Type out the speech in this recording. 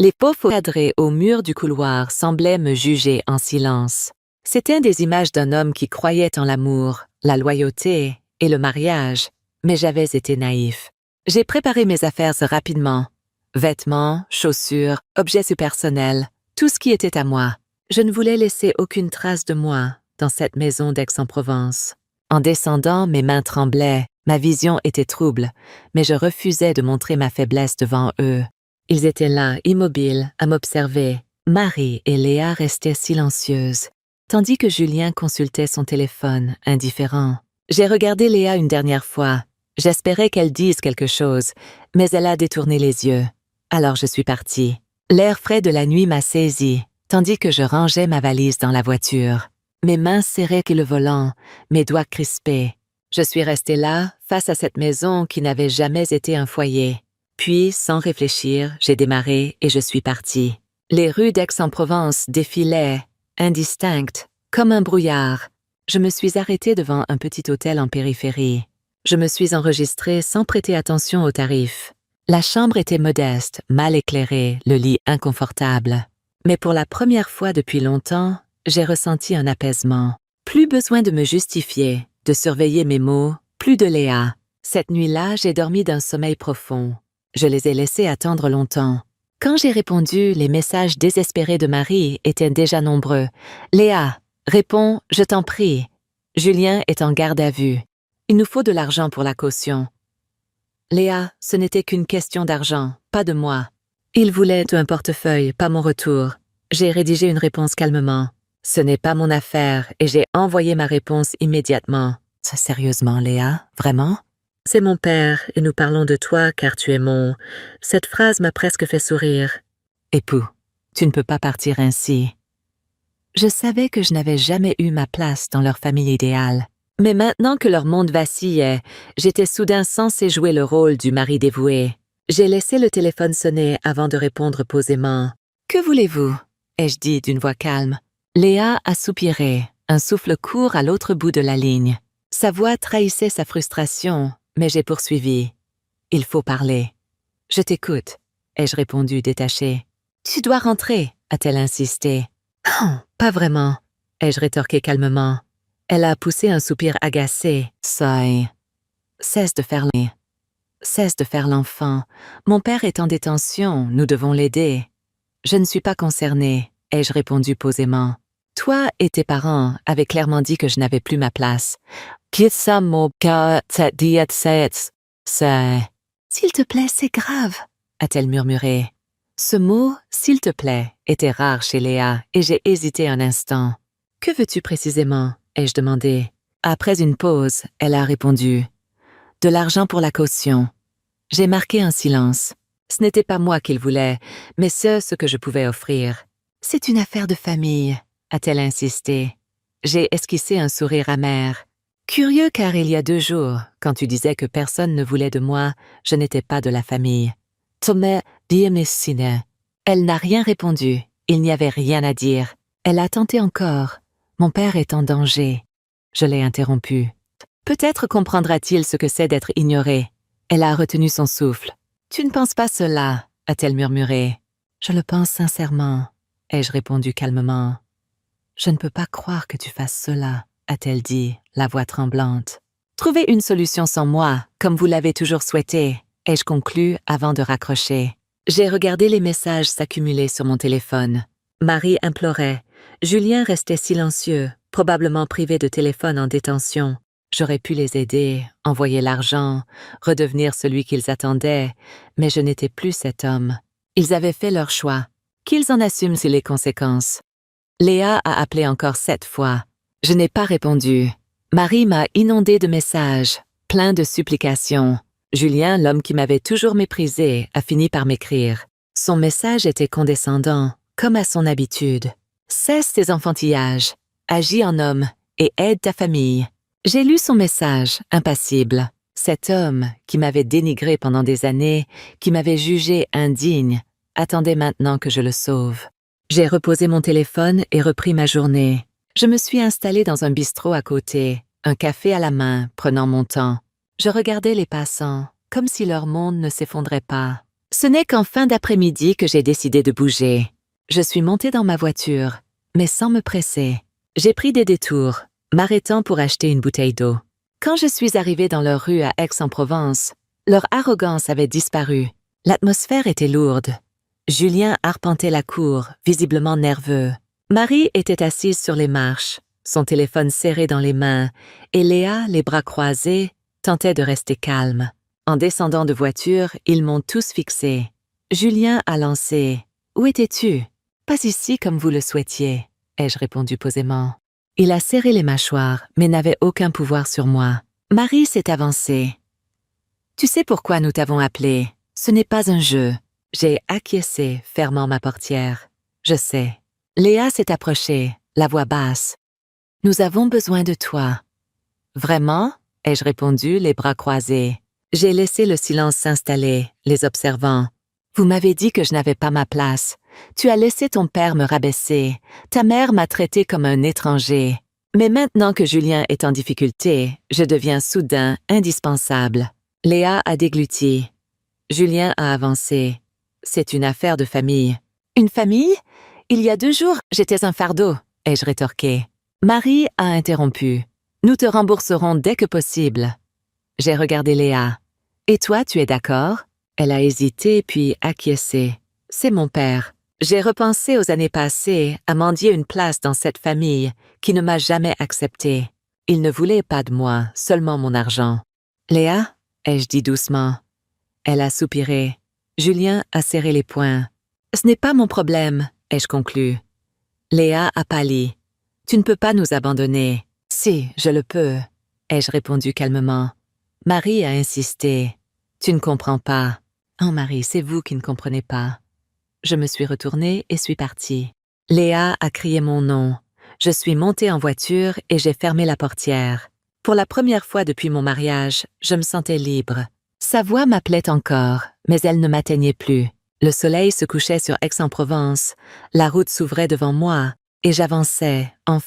Les pauvres cadrés au mur du couloir semblaient me juger en silence. C'étaient des images d'un homme qui croyait en l'amour, la loyauté et le mariage, mais j'avais été naïf. J'ai préparé mes affaires rapidement. Vêtements, chaussures, objets personnels, tout ce qui était à moi. Je ne voulais laisser aucune trace de moi dans cette maison d'Aix-en-Provence. En descendant, mes mains tremblaient, ma vision était trouble, mais je refusais de montrer ma faiblesse devant eux. Ils étaient là, immobiles, à m'observer. Marie et Léa restaient silencieuses, tandis que Julien consultait son téléphone, indifférent. J'ai regardé Léa une dernière fois. J'espérais qu'elle dise quelque chose, mais elle a détourné les yeux. Alors je suis partie. L'air frais de la nuit m'a saisi, tandis que je rangeais ma valise dans la voiture. Mes mains serraient le volant, mes doigts crispés. Je suis restée là, face à cette maison qui n'avait jamais été un foyer. Puis, sans réfléchir, j'ai démarré et je suis partie. Les rues d'Aix-en-Provence défilaient, indistinctes, comme un brouillard. Je me suis arrêtée devant un petit hôtel en périphérie. Je me suis enregistrée sans prêter attention aux tarifs. La chambre était modeste, mal éclairée, le lit inconfortable. Mais pour la première fois depuis longtemps, j'ai ressenti un apaisement. Plus besoin de me justifier, de surveiller mes mots, plus de Léa. Cette nuit-là, j'ai dormi d'un sommeil profond. Je les ai laissés attendre longtemps. Quand j'ai répondu, les messages désespérés de Marie étaient déjà nombreux. « Léa, réponds, je t'en prie. Julien est en garde à vue. Il nous faut de l'argent pour la caution. » Léa, ce n'était qu'une question d'argent, pas de moi. Il voulait un portefeuille, pas mon retour. J'ai rédigé une réponse calmement. Ce n'est pas mon affaire et j'ai envoyé ma réponse immédiatement. « Sérieusement, Léa, vraiment ? » « C'est mon père et nous parlons de toi car tu es mon... » Cette phrase m'a presque fait sourire. « Époux, tu ne peux pas partir ainsi. » Je savais que je n'avais jamais eu ma place dans leur famille idéale. Mais maintenant que leur monde vacillait, j'étais soudain censée jouer le rôle du mari dévoué. J'ai laissé le téléphone sonner avant de répondre posément. « Que voulez-vous » ai-je dit d'une voix calme. Léa a soupiré, un souffle court à l'autre bout de la ligne. Sa voix trahissait sa frustration, mais j'ai poursuivi. « Il faut parler. »« Je t'écoute » ai-je répondu détaché. « Tu dois rentrer » a-t-elle insisté. « Oh, pas vraiment » ai-je rétorqué calmement. Elle a poussé un soupir agacé. « Soy. Cesse de faire l'enfant. Mon père est en détention, nous devons l'aider. » « Je ne suis pas concernée » ai-je répondu posément. « Toi et tes parents avaient clairement dit que je n'avais plus ma place. » « S'il te plaît, c'est grave » a-t-elle murmuré. Ce mot « s'il te plaît » était rare chez Léa et j'ai hésité un instant. « Que veux-tu précisément » ai-je demandé. Après une pause, elle a répondu. « De l'argent pour la caution. » J'ai marqué un silence. Ce n'était pas moi qu'il voulait, mais ce que je pouvais offrir. « C'est une affaire de famille » a-t-elle insisté. J'ai esquissé un sourire amer. Curieux car il y a 2 jours, quand tu disais que personne ne voulait de moi, je n'étais pas de la famille. Tomé, diemessine. Elle n'a rien répondu, il n'y avait rien à dire. Elle a tenté encore. Mon père est en danger. Je l'ai interrompu. Peut-être comprendra-t-il ce que c'est d'être ignoré. Elle a retenu son souffle. Tu ne penses pas cela, a-t-elle murmuré. Je le pense sincèrement, ai-je répondu calmement. Je ne peux pas croire que tu fasses cela, a-t-elle dit, la voix tremblante. Trouvez une solution sans moi, comme vous l'avez toujours souhaité, ai-je conclu avant de raccrocher. J'ai regardé les messages s'accumuler sur mon téléphone. Marie implorait. Julien restait silencieux, probablement privé de téléphone en détention. J'aurais pu les aider, envoyer l'argent, redevenir celui qu'ils attendaient, mais je n'étais plus cet homme. Ils avaient fait leur choix. Qu'ils en assument les conséquences. Léa a appelé encore 7 fois. Je n'ai pas répondu. Marie m'a inondé de messages, plein de supplications. Julien, l'homme qui m'avait toujours méprisé, a fini par m'écrire. Son message était condescendant, comme à son habitude. Cesse tes enfantillages, agis en homme et aide ta famille. J'ai lu son message, impassible. Cet homme, qui m'avait dénigré pendant des années, qui m'avait jugé indigne, attendait maintenant que je le sauve. J'ai reposé mon téléphone et repris ma journée. Je me suis installée dans un bistrot à côté, un café à la main, prenant mon temps. Je regardais les passants, comme si leur monde ne s'effondrait pas. Ce n'est qu'en fin d'après-midi que j'ai décidé de bouger. Je suis montée dans ma voiture, mais sans me presser. J'ai pris des détours, m'arrêtant pour acheter une bouteille d'eau. Quand je suis arrivée dans leur rue à Aix-en-Provence, leur arrogance avait disparu. L'atmosphère était lourde. Julien arpentait la cour, visiblement nerveux. Marie était assise sur les marches, son téléphone serré dans les mains, et Léa, les bras croisés, tentait de rester calme. En descendant de voiture, ils m'ont tous fixé. Julien a lancé « Où étais-tu » ? « Pas ici comme vous le souhaitiez », ai-je répondu posément. Il a serré les mâchoires, mais n'avait aucun pouvoir sur moi. Marie s'est avancée. « Tu sais pourquoi nous t'avons appelé ? Ce n'est pas un jeu. » J'ai acquiescé, fermant ma portière. « Je sais. » Léa s'est approchée, la voix basse. « Nous avons besoin de toi. »« Vraiment ?» ai-je répondu, les bras croisés. J'ai laissé le silence s'installer, les observant. « Vous m'avez dit que je n'avais pas ma place. Tu as laissé ton père me rabaisser. Ta mère m'a traité comme un étranger. Mais maintenant que Julien est en difficulté, je deviens soudain indispensable. » Léa a dégluti. Julien a avancé. « C'est une affaire de famille. »« Une famille ? Il y a 2 jours, j'étais un fardeau, » ai-je rétorqué. Marie a interrompu. « Nous te rembourserons dès que possible. » J'ai regardé Léa. « Et toi, tu es d'accord ?» Elle a hésité puis acquiescé. « C'est mon père. » J'ai repensé aux années passées à mendier une place dans cette famille qui ne m'a jamais acceptée. Il ne voulait pas de moi, seulement mon argent. « Léa ?» ai-je dit doucement. Elle a soupiré. Julien a serré les poings. « Ce n'est pas mon problème, » ai-je conclu. Léa a pâli. « Tu ne peux pas nous abandonner. »« Si, je le peux, » ai-je répondu calmement. Marie a insisté. « Tu ne comprends pas. »« Oh Marie, c'est vous qui ne comprenez pas. » Je me suis retournée et suis partie. Léa a crié mon nom. Je suis montée en voiture et j'ai fermé la portière. Pour la première fois depuis mon mariage, je me sentais libre. Sa voix m'appelait encore, mais elle ne m'atteignait plus. Le soleil se couchait sur Aix-en-Provence, la route s'ouvrait devant moi, et j'avançais, enfin